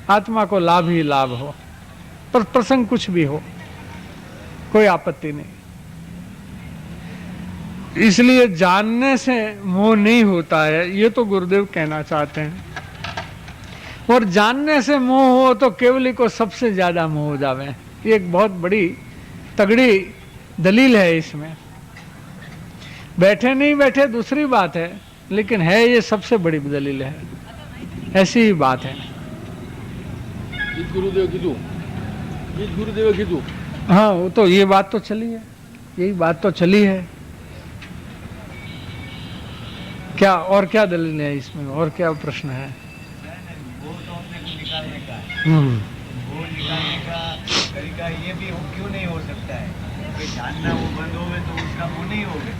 आत्मा को लाभ ही लाभ हो। पर प्रसंग कुछ भी हो, कोई आपत्ति नहीं। इसलिए जानने से मोह नहीं होता है, ये तो गुरुदेव कहना चाहते हैं। और जानने से मोह हो तो केवली को सबसे ज्यादा मोह हो जावे, ये एक बहुत बड़ी तगड़ी दलील है। इसमें बैठे नहीं बैठे दूसरी बात है, लेकिन है ये सबसे बड़ी दलील है, ऐसी ही बात है। गुरुदेव कीधु। हाँ, वो तो ये बात तो चली है, यही बात तो चली है। क्या और क्या दलील है इसमें, और क्या प्रश्न है? वो तो अपने को निकालने का है। वो निकालने का तरीका ये भी क्यों नहीं हो सकता है कि जानना वो बंद हो गए तो उसका वो नहीं हो गया।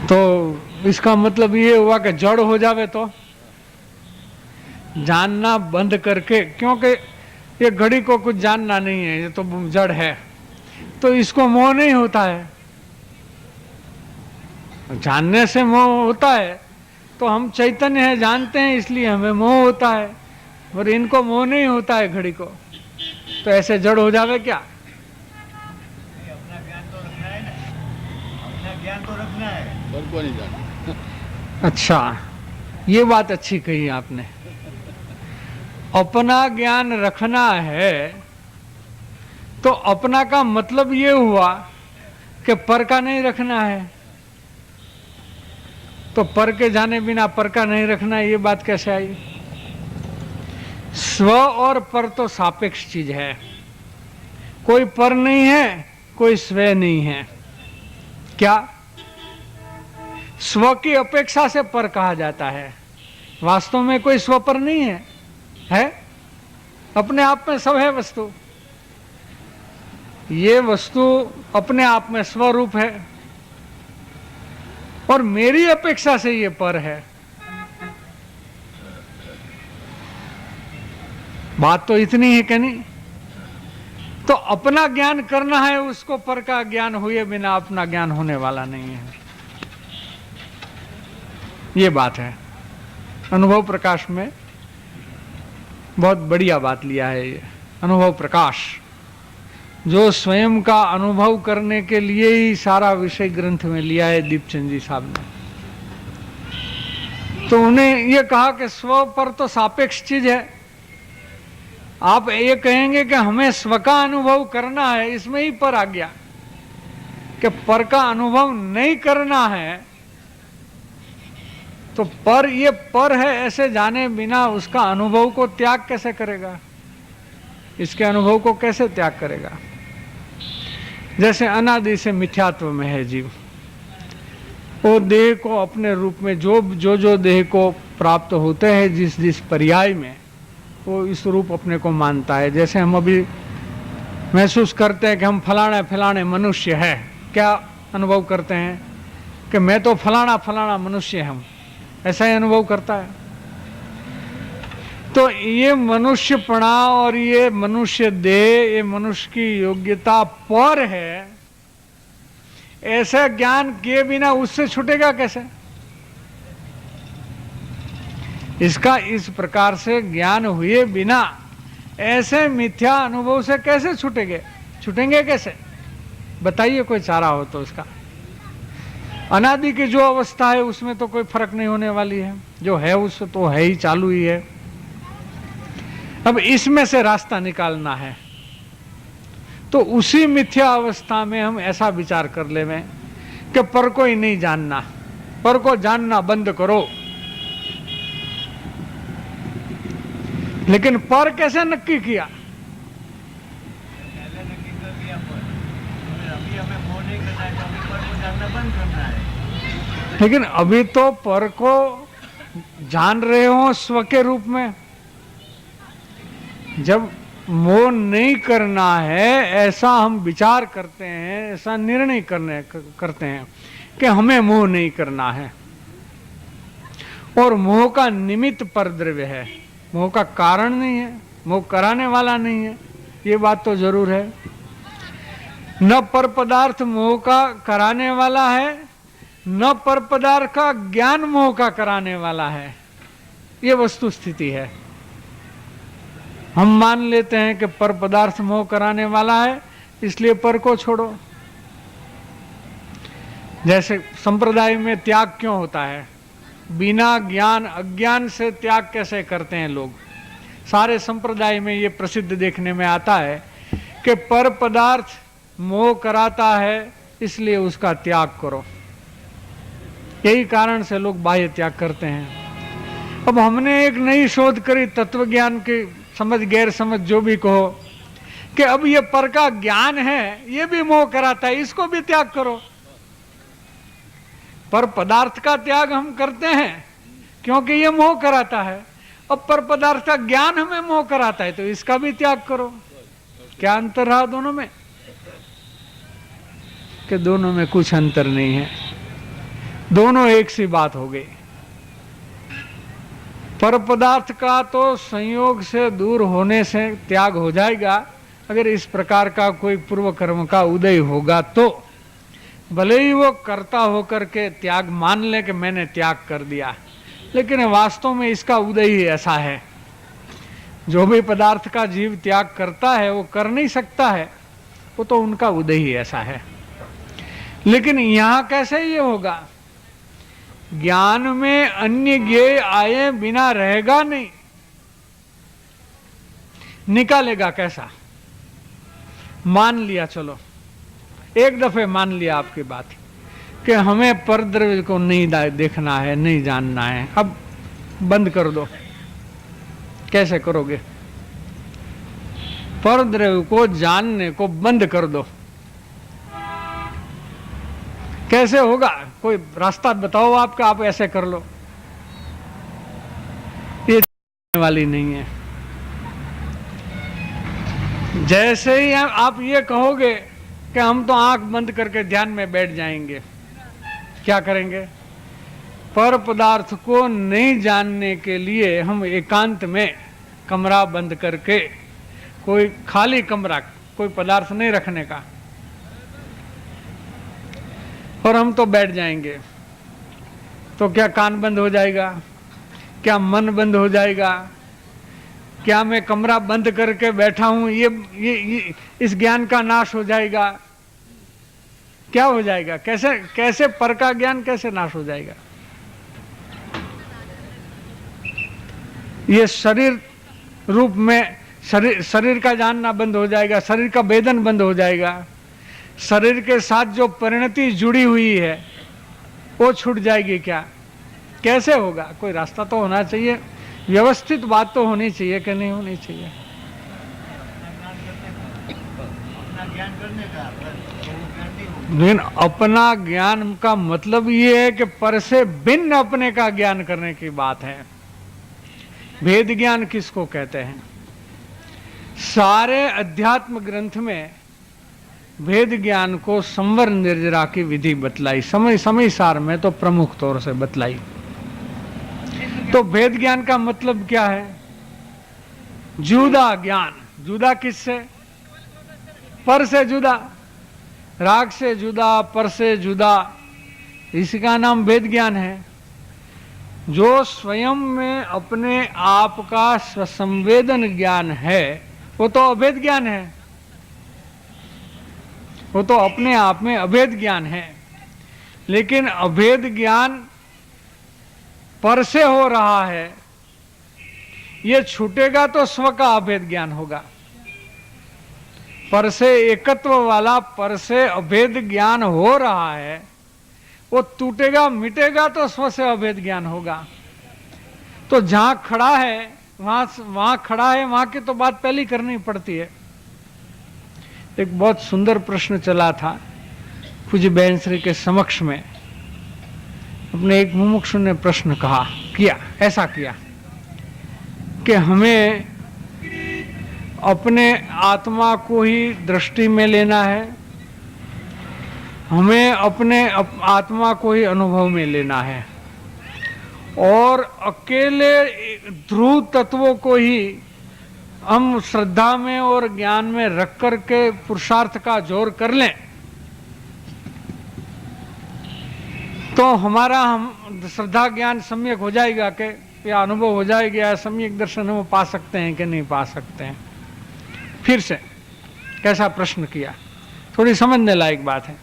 तो इसका मतलब ये हुआ कि जड़ हो जावे तो जानना बंद करके, क्योंकि ये घड़ी को कुछ जानना नहीं है, ये तो जड़ है, तो इसको मोह नहीं होता है। जानने से मोह होता है तो हम चैतन्य है, जानते हैं, इसलिए हमें मोह होता है, और इनको मोह नहीं होता है घड़ी को, तो ऐसे जड़ हो जावे क्या? अपना ज्ञान तो रखना है ना, अपना ज्ञान तो रखना है। पर को नहीं जानना। अच्छा, ये बात अच्छी कही आपने। अपना ज्ञान रखना है तो अपना का मतलब ये हुआ कि पर का नहीं रखना है। तो पर के जाने बिना पर का नहीं रखना, ये बात कैसे आई? स्व और पर तो सापेक्ष चीज है, कोई पर नहीं है, कोई स्व नहीं है। क्या स्व की अपेक्षा से पर कहा जाता है? वास्तव में कोई स्व पर नहीं है, अपने आप में सब है वस्तु। ये वस्तु अपने आप में स्वरूप है और मेरी अपेक्षा से ये पर है। बात तो इतनी है कि नहीं? तो अपना ज्ञान करना है, उसको पर का ज्ञान हुए बिना अपना ज्ञान होने वाला नहीं है, ये बात है। अनुभव प्रकाश में बहुत बढ़िया बात लिया है ये अनुभव प्रकाश, जो स्वयं का अनुभव करने के लिए ही सारा विषय ग्रंथ में लिया है दीपचंद जी साहब ने। तो उन्हें ये कहा कि स्व पर तो सापेक्ष चीज है। आप ये कहेंगे कि हमें स्व का अनुभव करना है, इसमें ही पर आ गया कि पर का अनुभव नहीं करना है तो पर ये पर है ऐसे जाने बिना उसका अनुभव को त्याग कैसे करेगा, इसके अनुभव को कैसे त्याग करेगा। जैसे अनादि से मिथ्यात्व में है जीव, वो देह को अपने रूप में जो देह को प्राप्त होते हैं जिस जिस पर्याय में, वो इस रूप अपने को मानता है। जैसे हम अभी महसूस करते हैं कि हम फलाने फलाने मनुष्य है, क्या अनुभव करते हैं कि मैं तो फलाना फलाना मनुष्य हूं, ऐसा ही अनुभव करता है। तो ये मनुष्यपणा और ये मनुष्य देह, ये मनुष्य की योग्यता पर है, ऐसा ज्ञान किए बिना उससे छूटेगा कैसे? इसका इस प्रकार से ज्ञान हुए बिना ऐसे मिथ्या अनुभव से कैसे छूटेंगे कैसे? बताइए, कोई चारा हो तो उसका। अनादि की जो अवस्था है उसमें तो कोई फर्क नहीं होने वाली है, जो है उससे तो है ही, चालू ही है। अब इसमें से रास्ता निकालना है तो उसी मिथ्या अवस्था में हम ऐसा विचार कर ले में कि पर को ही नहीं जानना, पर को जानना बंद करो। लेकिन पर कैसे नक्की किया? पहले नक्की कर दिया पर, अभी हमें वो नहीं करना है, तो अभी पर को जानना बंद करना है। लेकिन अभी तो पर को जान रहे हो स्व के रूप में। जब मोह नहीं करना है ऐसा हम विचार करते हैं, ऐसा निर्णय करते हैं कि हमें मोह नहीं करना है, और मोह का निमित्त पर द्रव्य है, मोह का कारण नहीं है, मोह कराने वाला नहीं है, ये बात तो जरूर है। न पर पदार्थ मोह का कराने वाला है, न पर पदार्थ का ज्ञान मोह का कराने वाला है, ये वस्तु स्थिति है। हम मान लेते हैं कि पर पदार्थ मोह कराने वाला है, इसलिए पर को छोड़ो। जैसे संप्रदाय में त्याग क्यों होता है? बिना ज्ञान अज्ञान से त्याग कैसे करते हैं लोग? सारे संप्रदाय में ये प्रसिद्ध देखने में आता है कि पर पदार्थ मोह कराता है, इसलिए उसका त्याग करो। यही कारण से लोग बाह्य त्याग करते हैं। अब हमने एक नई शोध करी, तत्व ज्ञान की समझ गैर समझ जो भी कहो, कि अब ये पर का ज्ञान है, ये भी मोह कराता है, इसको भी त्याग करो। पर पदार्थ का त्याग हम करते हैं क्योंकि ये मोह कराता है, अब पर पदार्थ का ज्ञान हमें मोह कराता है, तो इसका भी त्याग करो। क्या अंतर रहा दोनों में? कि दोनों में कुछ अंतर नहीं है, दोनों एक सी बात हो गई। पर पदार्थ का तो संयोग से दूर होने से त्याग हो जाएगा, अगर इस प्रकार का कोई पूर्व कर्म का उदय होगा तो। भले ही वो कर्ता होकर के त्याग मान ले कि मैंने त्याग कर दिया, लेकिन वास्तव में इसका उदय ही ऐसा है। जो भी पदार्थ का जीव त्याग करता है वो कर नहीं सकता है, वो तो उनका उदय ही ऐसा है। लेकिन यहां कैसे ये होगा? ज्ञान में अन्य ज्ञेय आए बिना रहेगा नहीं, निकालेगा कैसा? मान लिया, चलो एक दफे मान लिया आपकी बात कि हमें परद्रव्य को नहीं देखना है, नहीं जानना है, अब बंद कर दो। कैसे करोगे? परद्रव्य को जानने को बंद कर दो, कैसे होगा? कोई रास्ता बताओ आपका, आप ऐसे कर लो। ये वाली नहीं है। जैसे ही आप ये कहोगे कि हम तो आंख बंद करके ध्यान में बैठ जाएंगे, क्या करेंगे? पर पदार्थ को नहीं जानने के लिए हम एकांत में कमरा बंद करके, कोई खाली कमरा, कोई पदार्थ नहीं रखने का, और हम तो बैठ जाएंगे। तो क्या कान बंद हो जाएगा? क्या मन बंद हो जाएगा? क्या मैं कमरा बंद करके बैठा हूं ये इस ज्ञान का नाश हो जाएगा? क्या हो जाएगा? कैसे कैसे पर का ज्ञान कैसे नाश हो जाएगा? ये शरीर रूप में शरीर का जानना बंद हो जाएगा, शरीर का वेदन बंद हो जाएगा, शरीर के साथ जो परिणति जुड़ी हुई है वो छूट जाएगी क्या? कैसे होगा? कोई रास्ता तो होना चाहिए, व्यवस्थित बात तो होनी चाहिए कि नहीं होनी चाहिए? अपना ज्ञान करने का तो वो ज्ञान नहीं होगा। लेकिन अपना ज्ञान का मतलब ये है कि पर से भिन्न अपने का ज्ञान करने की बात है। भेद ज्ञान किसको कहते हैं? सारे अध्यात्म ग्रंथ में भेद ज्ञान को संवर निर्जरा की विधि बतलाई, समय सार में तो प्रमुख तौर से बतलाई। तो भेद ज्ञान का मतलब क्या है? जुदा ज्ञान। जुदा किससे? पर से जुदा, राग से जुदा, पर से जुदा, इसका नाम भेद ज्ञान है। जो स्वयं में अपने आप का स्वसंवेदन ज्ञान है वो तो अभेद ज्ञान है, वो तो अपने आप में अभेद ज्ञान है। लेकिन अभेद ज्ञान पर से हो रहा है, ये छूटेगा तो स्व का अभेद ज्ञान होगा। पर से एकत्व वाला पर से अभेद ज्ञान हो रहा है, वो टूटेगा मिटेगा तो स्व से अभेद ज्ञान होगा। तो जहां खड़ा है वहां खड़ा है, वहां की तो बात पहले करनी पड़ती है। एक बहुत सुंदर प्रश्न चला था पूज्य बहन श्री के समक्ष में। अपने एक मुमुक्षु ने प्रश्न ऐसा किया कि हमें अपने आत्मा को ही दृष्टि में लेना है, हमें अपने आत्मा को ही अनुभव में लेना है, और अकेले ध्रुव तत्वों को ही हम श्रद्धा में और ज्ञान में रख करके पुरुषार्थ का जोर कर लें तो हमारा हम श्रद्धा ज्ञान सम्यक हो जाएगा कि या अनुभव हो जाएगा, सम्यक दर्शन हम पा सकते हैं कि नहीं पा सकते हैं। फिर से कैसा प्रश्न किया, थोड़ी समझने लायक बात है।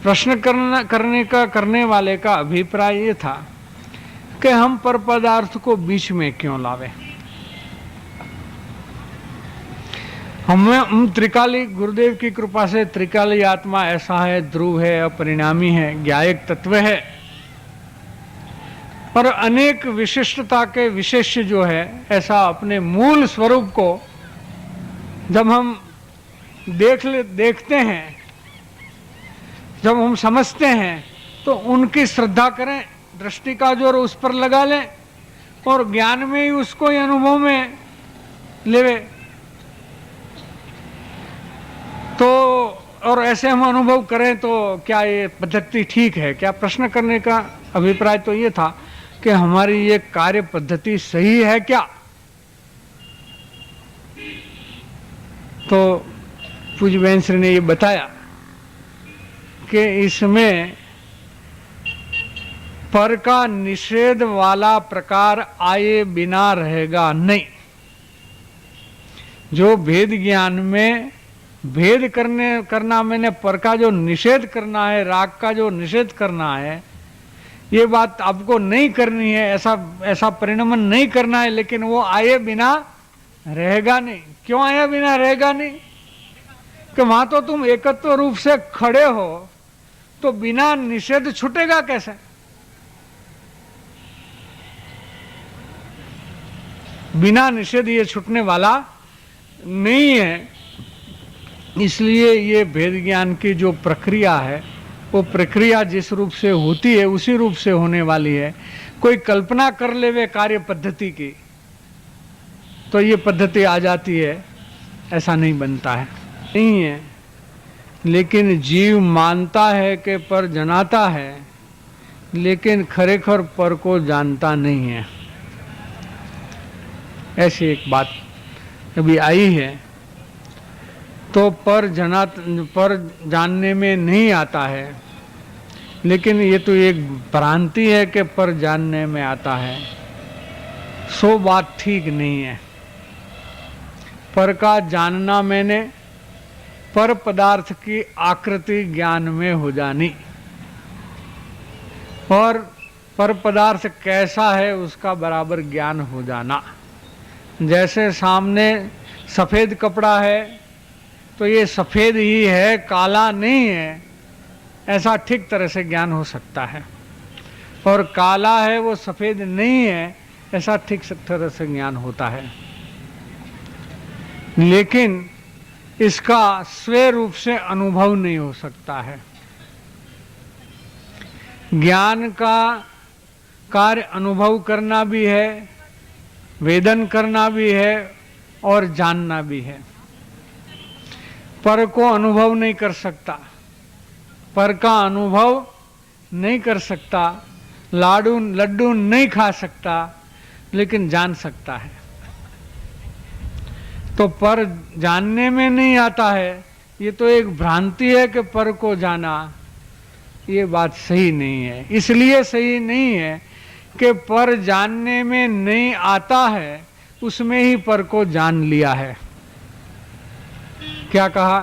प्रश्न करने वाले का अभिप्राय ये था कि हम पर पदार्थ को बीच में क्यों लावे। हम त्रिकाली, गुरुदेव की कृपा से त्रिकाली आत्मा ऐसा है, ध्रुव है, अपरिणामी है, ज्ञायक तत्व है, पर अनेक विशिष्टता के विशेष्य जो है, ऐसा अपने मूल स्वरूप को जब हम देखते हैं, जब हम समझते हैं तो उनकी श्रद्धा करें, दृष्टि का जोर उस पर लगा लें और ज्ञान में ही उसको ही अनुभव में लेवे तो, और ऐसे हम अनुभव करें तो क्या ये पद्धति ठीक है क्या? प्रश्न करने का अभिप्राय तो ये था कि हमारी ये कार्य पद्धति सही है क्या? तो पूज्य बहन श्री ने ये बताया कि इसमें पर का निषेध वाला प्रकार आए बिना रहेगा नहीं। जो भेद ज्ञान में भेद करना मैंने पर का जो निषेध करना है, राग का जो निषेध करना है, ये बात आपको नहीं करनी है, ऐसा परिणमन नहीं करना है, लेकिन वो आए बिना रहेगा नहीं। क्यों आए बिना रहेगा नहीं? कि वहां तो तुम एकत्व रूप से खड़े हो, तो बिना निषेध छूटेगा कैसे? बिना निषेध ये छूटने वाला नहीं है। इसलिए ये भेद ज्ञान की जो प्रक्रिया है, वो प्रक्रिया जिस रूप से होती है उसी रूप से होने वाली है। कोई कल्पना कर लेवे कार्य पद्धति की तो ये पद्धति आ जाती है, ऐसा नहीं बनता है, नहीं है। लेकिन जीव मानता है कि पर जनाता है, लेकिन खरेखर पर को जानता नहीं है। ऐसी एक बात अभी आई है। तो पर जानने में नहीं आता है, लेकिन ये तो एक भ्रांति है कि पर जानने में आता है। सो बात ठीक नहीं है। पर का जानना मैंने पर पदार्थ की आकृति ज्ञान में हो जानी, और पर पदार्थ कैसा है उसका बराबर ज्ञान हो जाना। जैसे सामने सफेद कपड़ा है तो ये सफेद ही है, काला नहीं है, ऐसा ठीक तरह से ज्ञान हो सकता है। और काला है वो सफेद नहीं है, ऐसा ठीक तरह से ज्ञान होता है। लेकिन इसका स्वयं रूप से अनुभव नहीं हो सकता है। ज्ञान का कार्य अनुभव करना भी है, वेदन करना भी है और जानना भी है। पर को अनुभव नहीं कर सकता, पर का अनुभव नहीं कर सकता, लड्डू नहीं खा सकता, लेकिन जान सकता है। तो पर जानने में नहीं आता है, ये तो एक भ्रांति है कि पर को जाना, ये बात सही नहीं है। इसलिए सही नहीं है कि पर जानने में नहीं आता है, उसमें ही पर को जान लिया है। क्या कहा?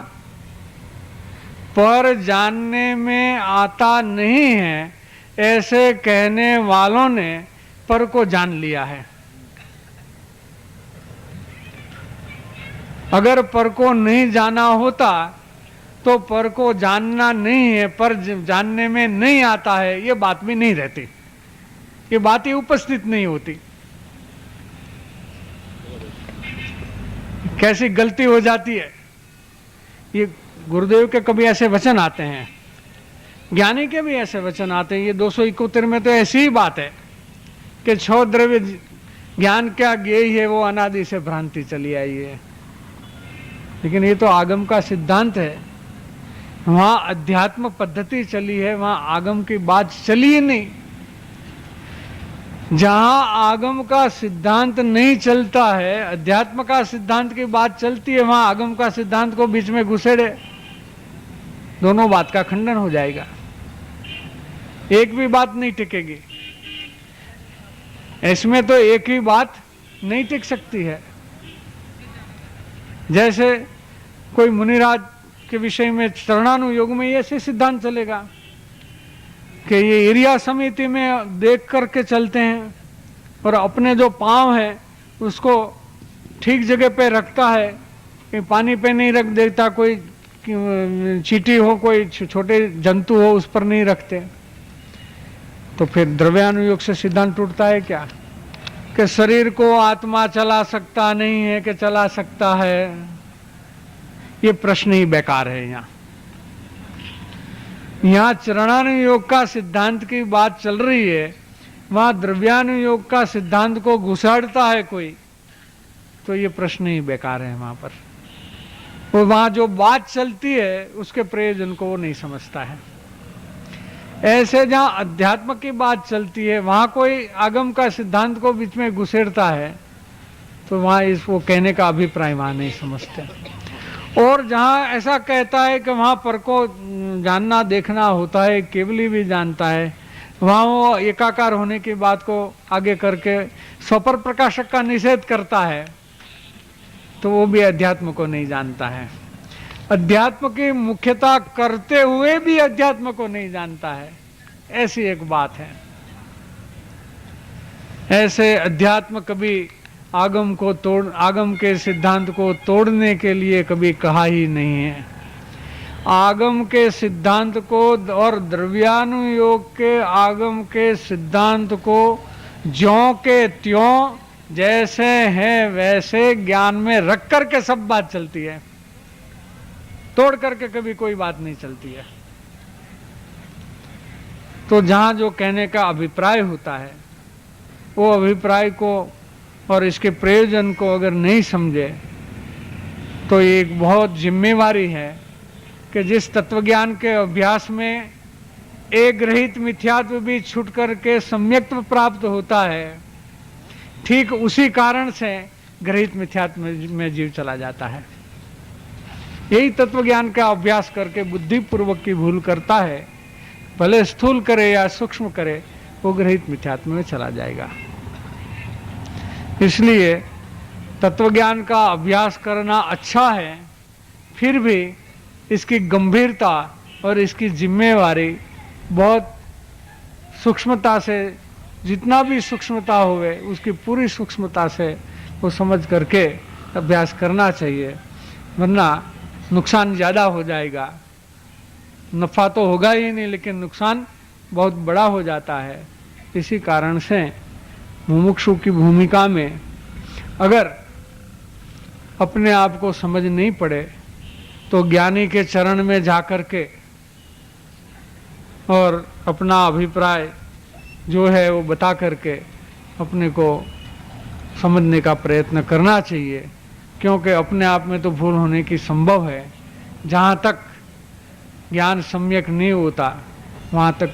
पर जानने में आता नहीं है, ऐसे कहने वालों ने पर को जान लिया है। अगर पर को नहीं जाना होता तो पर को जानना नहीं है, पर जानने में नहीं आता है, ये बात भी नहीं रहती, ये बात ही उपस्थित नहीं होती। कैसी गलती हो जाती है। ये गुरुदेव के कभी ऐसे वचन आते हैं, ज्ञानी के भी ऐसे वचन आते हैं। ये 271 में तो ऐसी ही बात है कि 6 द्रव्य ज्ञान क्या ज्ञेय है, वो अनादि से भ्रांति चली आई है। लेकिन ये तो आगम का सिद्धांत है, वहां अध्यात्म पद्धति चली है, वहां आगम की बात चली ही नहीं। जहां आगम का सिद्धांत नहीं चलता है, अध्यात्म का सिद्धांत की बात चलती है, वहां आगम का सिद्धांत को बीच में घुसेड़े, दोनों बात का खंडन हो जाएगा, एक भी बात नहीं टिकेगी। इसमें तो एक ही बात नहीं टिक सकती है। जैसे कोई मुनिराज के विषय में चरणानुयोग में ऐसे सिद्धांत चलेगा कि ये एरिया समिति में देख करके चलते हैं और अपने जो पांव है उसको ठीक जगह पे रखता है, कहीं पानी पे नहीं रख देता, कोई चींटी हो, कोई छोटे जंतु हो, उस पर नहीं रखते। तो फिर द्रव्यानुयोग से सिद्धांत टूटता है क्या कि शरीर को आत्मा चला सकता नहीं है कि चला सकता है? ये प्रश्न ही बेकार है। यहाँ चरणानुयोग का सिद्धांत की बात चल रही है, वहां द्रव्यानुयोग का सिद्धांत को घुसाड़ता है कोई, तो ये प्रश्न ही बेकार है वहां पर। वो वहां जो बात चलती है उसके प्रयोजन को वो नहीं समझता है। ऐसे जहां अध्यात्म की बात चलती है, वहां कोई आगम का सिद्धांत को बीच में घुसेड़ता है, तो वहां इसको कहने का अभिप्राय वहां नहीं समझते। और जहां ऐसा कहता है कि वहां पर को जानना देखना होता है, केवली भी जानता है, वहां वो एकाकार होने की बात को आगे करके स्वपर प्रकाशक का निषेध करता है, तो वो भी अध्यात्म को नहीं जानता है। अध्यात्म की मुख्यता करते हुए भी अध्यात्म को नहीं जानता है, ऐसी एक बात है। ऐसे अध्यात्म कभी आगम के सिद्धांत को तोड़ने के लिए कभी कहा ही नहीं है। आगम के सिद्धांत को और द्रव्यानुयोग के आगम के सिद्धांत को ज्यों के त्यों, जैसे हैं वैसे ज्ञान में रख करके सब बात चलती है, तोड़ करके कभी कोई बात नहीं चलती है। तो जहां जो कहने का अभिप्राय होता है, वो अभिप्राय को और इसके प्रयोजन को अगर नहीं समझे, तो एक बहुत जिम्मेवारी है कि जिस तत्वज्ञान के अभ्यास में एक रहित मिथ्यात्व भी छूट करके सम्यक्त्व प्राप्त होता है, ठीक उसी कारण से ग्रहित मिथ्यात्व में जीव चला जाता है। यही तत्वज्ञान का अभ्यास करके बुद्धिपूर्वक की भूल करता है, भले स्थूल करे या सूक्ष्म करे, वो ग्रहित मिथ्यात्व में चला जाएगा। इसलिए तत्वज्ञान का अभ्यास करना अच्छा है, फिर भी इसकी गंभीरता और इसकी जिम्मेवारी बहुत सूक्ष्मता से, जितना भी सूक्ष्मता होवे उसकी पूरी सूक्ष्मता से वो समझ करके अभ्यास करना चाहिए, वरना नुकसान ज़्यादा हो जाएगा। नफ़ा तो होगा ही नहीं, लेकिन नुकसान बहुत बड़ा हो जाता है। इसी कारण से मुमुक्षु की भूमिका में अगर अपने आप को समझ नहीं पड़े तो ज्ञानी के चरण में जा कर के और अपना अभिप्राय जो है वो बता करके अपने को समझने का प्रयत्न करना चाहिए, क्योंकि अपने आप में तो भूल होने की संभव है। जहाँ तक ज्ञान सम्यक नहीं होता वहाँ तक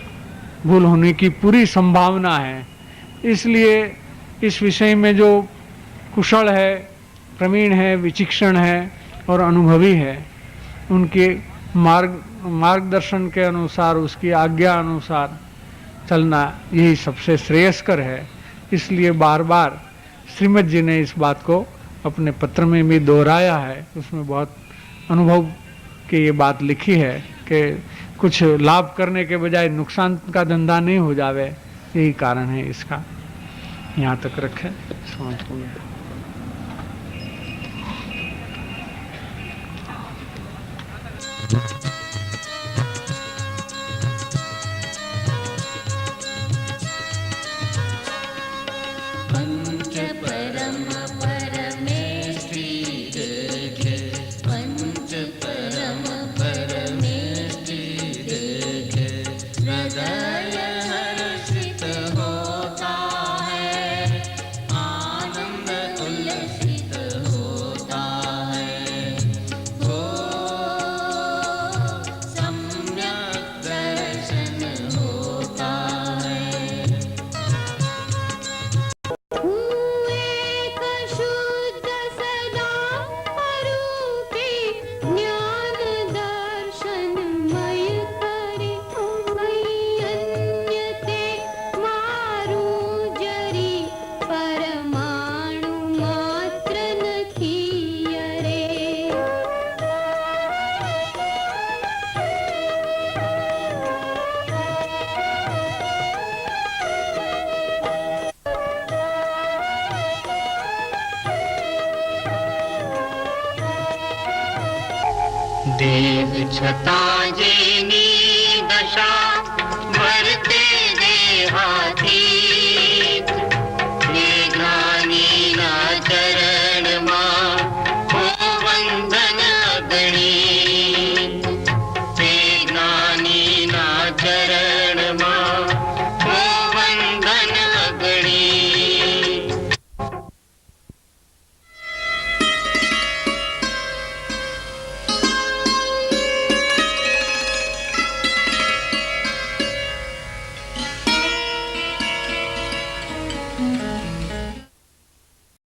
भूल होने की पूरी संभावना है। इसलिए इस विषय में जो कुशल है, प्रवीण है, विचक्षण है और अनुभवी है, उनके मार्गदर्शन के अनुसार, उसकी आज्ञा अनुसार चलना यही सबसे श्रेयस्कर है। इसलिए बार बार श्रीमद जी ने इस बात को अपने पत्र में भी दोहराया है। उसमें बहुत अनुभव की ये बात लिखी है कि कुछ लाभ करने के बजाय नुकसान का धंधा नहीं हो जावे, यही कारण है इसका। यहाँ तक रखें समझ को। पंच परम परमेष्टि देखे, पंच परम परमेष्टि देखे, हृदय हर्षित होता है, आनंद उल्लसित होता है। हो सम्यक दर्शन होता है। एक शुद्ध सदा अरूपी ज्ञान दर्शन मय करे, मयि अन्यते मारू जरी, परमाणु मात्र नथी अरे। देव छता जेनी दशा भरते देहाती,